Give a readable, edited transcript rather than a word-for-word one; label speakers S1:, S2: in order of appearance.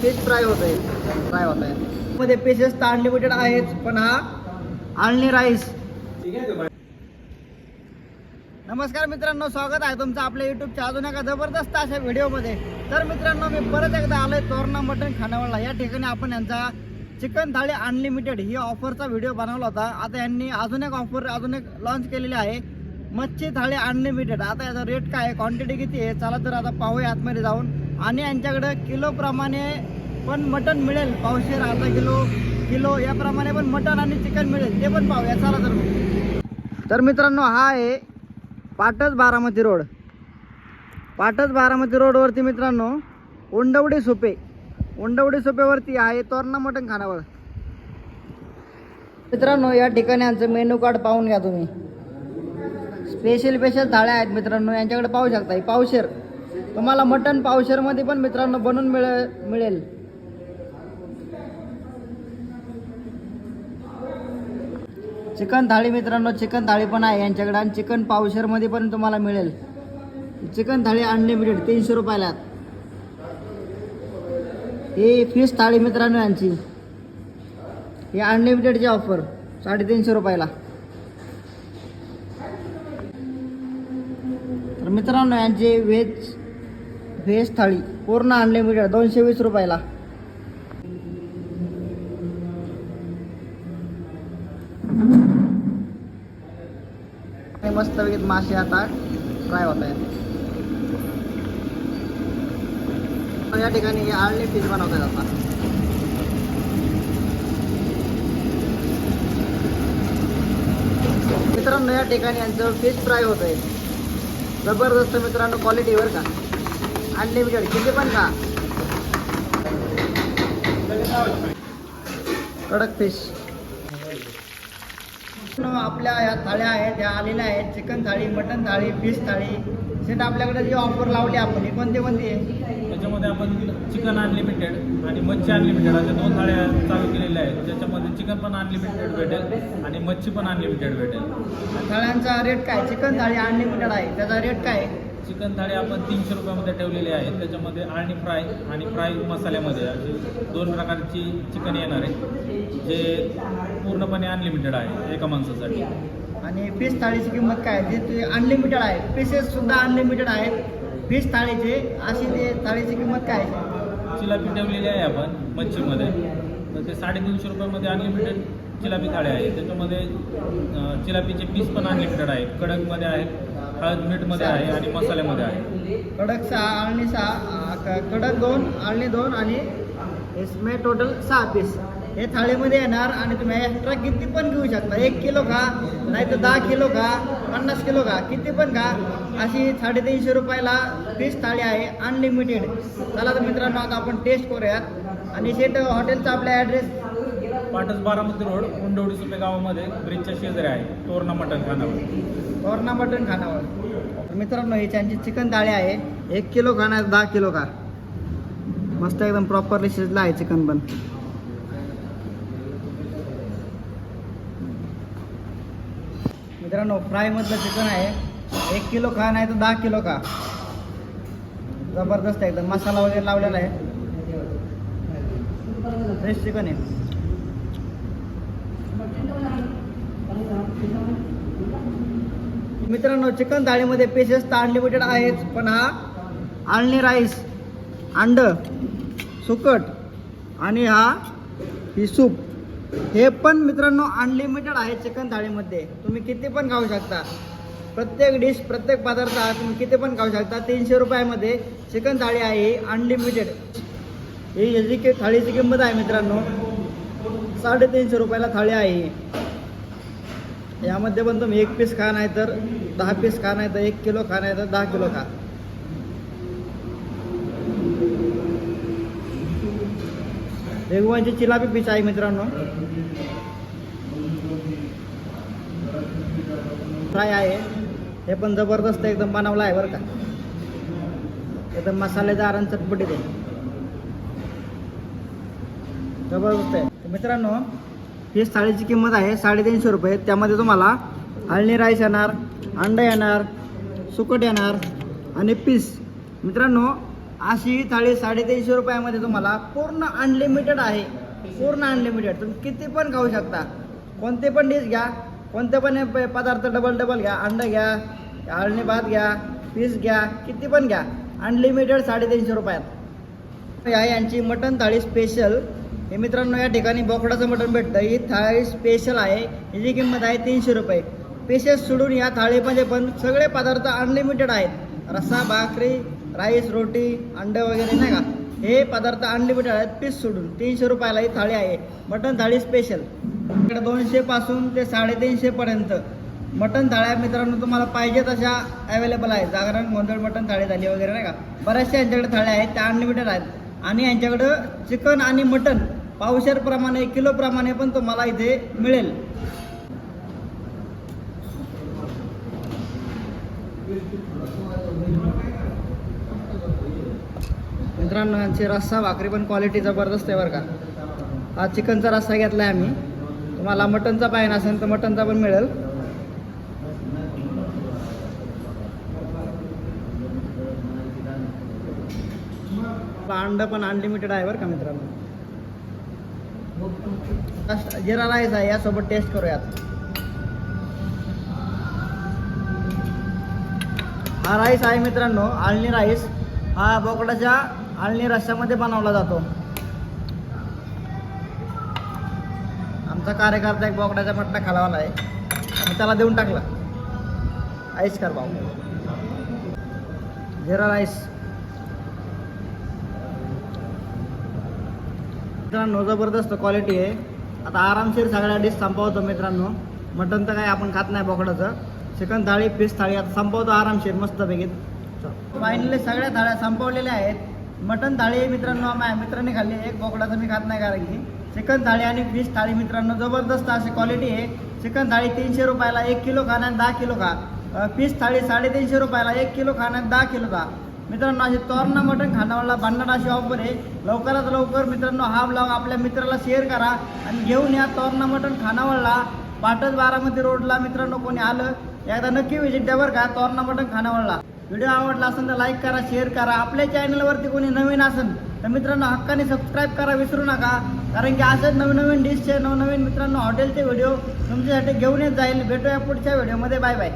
S1: Fish fry होत आहे मध्ये पीसेस तर अनलिमिटेड आहेत, पण हा आळणी राईस. नमस्कार मित्रांनो, स्वागत आहे तुमचं आपल्या यूट्यूबच्या अजून एका जबरदस्त अशा व्हिडिओमध्ये. तर मित्रांनो, मी परत एकदा आलोय तोरणा मटण खानावळला. या ठिकाणी आपण यांचा चिकन थाळी अनलिमिटेड ही ऑफरचा व्हिडिओ बनवला होता. आता यांनी अजून एक ऑफर लॉन्च केलेली आहे, मच्छी थाळी अनलिमिटेड. आता याचा रेट काय आहे, क्वांटिटी किती आहे, चला तर आता पाहूया आतमध्ये जाऊन. आणि यांच्याकडे किलोप्रमाणे पण मटण मिळेल, पावशेर, अर्धा किलो याप्रमाणे पण मटण आणि चिकन मिळेल, ते पण पाहूया चला तर मित्रांनो, हा आहे पाटस बारामती रोड. पाटस बारामती रोडवरती मित्रांनो उंडवडी सोपेवरती आहे तोरणा मटण खानावळ. मित्रांनो, या ठिकाणी यांचं मेनू कार्ड पाहून घ्या तुम्ही. स्पेशल थाळ्या आहेत मित्रांनो, यांच्याकडे पाहू शकता. पावशेर तुम्हाला मटण पावशेरमध्ये पण मित्रांनो बनवून मिळेल. चिकन थाळी मित्रांनो, चिकन थाळी पण आहे यांच्याकडे, आणि चिकन पावशेरमध्ये पण तुम्हाला मिळेल. चिकन थाळी अनलिमिटेड 300 रुपयाला. ही फिश थाळी मित्रांनो यांची, ही अनलिमिटेडची ऑफर 350 रुपयाला. तर मित्रांनो, यांची व्हेज थाळी पूर्ण अनलिमिटेड 220 रुपयाला. मस्त पैकी मासे आता फ्राय होत आहेत. या ठिकाणी आळणी फिश बनवतात आता. मित्रांनो, या ठिकाणी यांचं फिश फ्राय होत आहे. जबरदस्त मित्रांनो, क्वालिटीवर का अनलिमिटेड, किती पण का. कडक फिश. आपल्या या थाळ्या आहेत, या आलेल्या आहेत. चिकन थाळी, मटन थाळी, फिश थाळी. सेट आपल्याकडे जी ऑफर लावली आपण, ही कोणती आहे?
S2: त्याच्यामध्ये आपण चिकन अनलिमिटेड आणि मच्छी अनलिमिटेड अशा 2 थाळ्या चालू केलेल्या आहेत. ज्याच्यामध्ये चिकन पण अनलिमिटेड भेटेल आणि मच्छी पण अनलिमिटेड भेटेल.
S1: थाळ्यांचा रेट काय? चिकन थाळी अनलिमिटेड आहे, त्याचा रेट काय?
S2: चिकन थाळी आपण 300 रुपयामध्ये ठेवलेली आहे. त्याच्यामध्ये आळणी फ्राय आणि फ्राय मसाल्यामध्ये असे 2 प्रकारची चिकन येणार आहे, जे पूर्णपणे अनलिमिटेड आहे एका माणसासाठी.
S1: आणि फिश थाळीची किंमत काय? जे अनलिमिटेड आहे, पीसेस सुद्धा अनलिमिटेड आहेत फिश थाळीचे. अशी ते थाळीची किंमत काय?
S2: चिलापी ठेवलेली आहे आपण मच्छीमध्ये, तर ते 350 रुपयामध्ये अनलिमिटेड चिलापी थाळी आहे. त्याच्यामध्ये चिलापीचे पीस पण अनलिमिटेड आहेत. कडकमध्ये आहेत, हळद मीठमध्ये आहे आणि मसाल्यामध्ये आहे.
S1: कडक 6, आळणी 6, कडक 2, आळणी 2 आणि इसमें टोटल 6 पीस हे थाळीमध्ये येणार. आणि तुम्ही एक्स्ट्रा किती पण घेऊ शकता. 1 किलो खा, नाही तर 10 किलो खा, 50 किलो खा, किती पण खा. अशी 350 रुपयाला फिश थाळी आहे अनलिमिटेड. चला तर मित्रांनो, आता आपण टेस्ट करूयात. आणि शेट हॉटेलचा आपला ॲड्रेस
S2: पाटस बारामती रोड, उंडवडी सोपे गावामध्ये ब्रिजच्या शेजारी आहे तोरणा मटण खानावळ. मित्रांनो, ही त्यांची चिकन थाळी आहे. 1 किलो खा, नाही 10 किलो खा. मस्त एकदम प्रॉपरली शिजलं आहे चिकन पण. मित्रांनो, फ्रायमधलं चिकन आहे. 1 किलो खा, नाही तर 10 किलो खा. जबरदस्त एकदम मसाला वगैरे लावलेला आहे. फ्रेश चिकन आहे. मित्रांनो, चिकन थाळीमध्ये पीसेस तर अनलिमिटेड आहेच, पण हा आळणी राईस, अंड, सुकट आणि ही सूप हे पण मित्रांनो अनलिमिटेड आहे चिकन थाळीमध्ये. तुम्ही किती पण खाऊ शकता. प्रत्येक डिश, प्रत्येक पदार्थ तुम्ही किती पण खाऊ शकता. 300 रुपयामध्ये चिकन थाळी आहे अनलिमिटेड. ही याची थाळीची किंमत आहे मित्रांनो 350 रुपयाला थाळी आहे. यामध्ये पण तुम्ही 1 पीस खा, नाही तर 10 पीस खा, नाही तर 1 किलो खा, नाही तर 10 किलो खा. रेगुवांची चिलापी पीस आहे मित्रांनो. फ्राय आहे, हे पण जबरदस्त एकदम बनवलं आहे बरं का. एकदम मसालेदार आणि चटपटीत आहे, जबरदस्त आहे मित्रांनो. फिश थाळीची किंमत आहे 350 रुपये. त्यामध्ये तुम्हाला आळणी राईस येणार, अंडा येणार, सुकट येणार आणि पीस. मित्रांनो, अशी ही थाळी 350 रुपयामध्ये तुम्हाला पूर्ण अनलिमिटेड आहे. पूर्ण अनलिमिटेड तुम्ही किती पण खाऊ शकता. कोणते पण डिश घ्या, कोणते पण पदार्थ डबल घ्या, अंडं घ्या, आळणी भात घ्या, पीस घ्या, किती पण घ्या, अनलिमिटेड 350 रुपयात. आहे यांची मटण थाळी स्पेशल. हे मित्रांनो या ठिकाणी बोकडाचं मटण भेटतं. ही थाळी स्पेशल आहे. हिची किंमत आहे 300 रुपये. पीसेस सोडून या थाळीमध्ये पण सगळे पदार्थ अनलिमिटेड आहेत. रस्सा, भाकरी, राईस, रोटी, अंडं वगैरे नाही का, हे पदार्थ अनलिमिटेड आहेत. पीस सोडून 300 रुपयाला ही थाळी आहे. मटण थाळी स्पेशल. इकडे 200 पासून ते 350 पर्यंत मटण थाळ्या मित्रांनो तुम्हाला पाहिजे तशा अवेलेबल आहेत. जागरण, गोंधळ मटण थाळी झाली वगैरे नाही का, बऱ्याचशा यांच्याकडे थाळ्या आहेत, त्या अनलिमिटेड आहेत. आणि यांच्याकडं चिकन आणि मटण पावशेरप्रमाणे, किलोप्रमाणे पण तुम्हाला इथे मिळेल. मित्रांनो यांची रस्सा भाकरी पण क्वालिटी जबरदस्त आहे बरं का. हा चिकनचा रस्सा घेतला आहे आम्ही. तुम्हाला मटनचा पाहिजे असेल तर मटनचा पण मिळेल. अंड पण अनलिमिटेड आहे बरं का मित्रांनो. जिरा राईस आहे, यासोबत टेस्ट करूयात. हा राईस आहे मित्रांनो, आळणी राईस. हा बोकडाच्या आळणी रश्श्यामध्ये बनवला जातो. आमचा कार्यकर्ता एक बोकडाच्या मटणा खालावाला आहे आणि त्याला देऊन टाकला. आईस कर भाऊ. जिरा राईस मित्रांनो जबरदस्त क्वालिटी आहे. आता आरामशीर सगळ्या डिश संपवतो मित्रांनो. मटण तर काय आपण खात नाही बोकडाचं. चिकन थाळी, फिश थाळी आता संपवतो आरामशीर मस्तपैकी. फायनली सगळ्या थाळ्या संपवलेल्या आहेत. मटण थाळी मित्रांनो माझ्या मित्रांनी खाल्ली. एक बोकडाचं मी खात नाही कारण की. चिकन थाळी आणि फिश थाळी मित्रांनो जबरदस्त अशी क्वालिटी आहे. चिकन थाळी 300 रुपयाला 1 किलो खा आणि 10 किलो खा. फिश थाळी 350 रुपयाला 1 किलो खा आणि 10 किलो खा. मित्रांनो अशी तोरणा मटण खानावळला भन्नाट अशी ऑफर आहे. लवकरात लवकर मित्रांनो हा ब्लॉग आपल्या मित्राला शेअर करा आणि घेऊन या तोरणा मटण खानावळला. पाटस बारामती रोडला मित्रांनो कोणी आलं एकदा नक्की व्हिजिट द्या बरं का तोरणा मटण खानावळला. व्हिडिओ आवडला असेल तर लाईक करा, शेअर करा. आपल्या चॅनलवरती कोणी नवीन असेल तर मित्रांनो हक्काने सबस्क्राईब करा विसरू नका. कारण की असेच नवीन डिशचे नवनवीन मित्रांनो हॉटेलचे व्हिडिओ तुमच्यासाठी घेऊन येत जाईल. भेटूया पुढच्या व्हिडिओमध्ये. Bye bye.